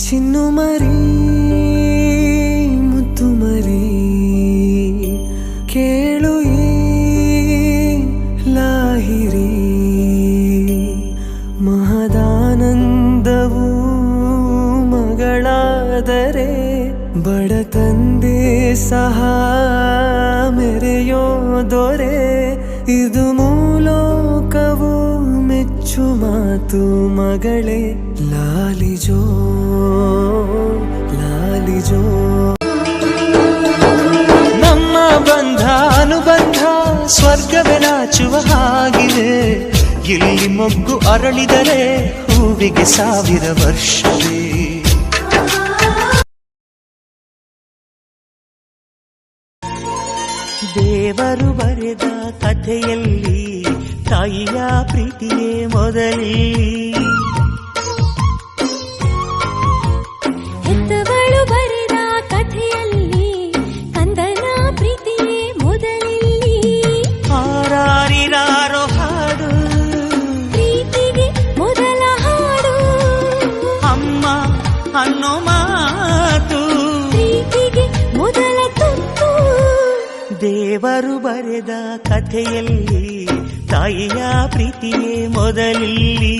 ಚಿನ್ನು ಮರಿ ಮುತ್ತು ಮರಿ ಕೇಳು ಈ ಲಾಹಿರಿ ಮಹದಾನಂದವು ಮಗಳಾದರೆ ಬಡ ತಂದೆ ಸಹ ಮೆರೆಯೋದೊರೆ ಇದು ಮೂಲೋಕವು ಮೆಚ್ಚು ಮಾತು ಮಗಳೇ ಲಾಲಿಜೋ ಲಾಲಿಜೋ ನಮ್ಮ ಬಂಧ ಅನುಬಂಧ ಸ್ವರ್ಗವೇ ನಾಚುವ ಹಾಗಿದೆ ಇಲ್ಲಿ ಮೊಗ್ಗು ಅರಳಿದರೆ ಹೂವಿಗೆ 1000 ವರ್ಷವೇ ದೇವರು ಬರೆದ ಕಥೆಯಲ್ಲಿ ತಾಯಿಯ ಪ್ರೀತಿಯೇ ಮೊದಲೇ ಹೆತ್ತವಳು ಬರೆದ ಕಥೆಯಲ್ಲಿ ಕಂದನ ಪ್ರೀತಿಯೇ ಮೊದಲಲ್ಲಿ ಹಾರಾರಿರಾರೋ ಹಾಡು ಪ್ರೀತಿಗೆ ಮೊದಲ ಹಾಡು ಅಮ್ಮ ಅನ್ನೋ ಮಾತು ಪ್ರೀತಿಗೆ ಮೊದಲ ತುತ್ತು ದೇವರು ಬರೆದ ಕಥೆಯಲ್ಲಿ ತಾಯಿಯ ಪ್ರೀತಿಯೇ ಮೊದಲಲ್ಲಿ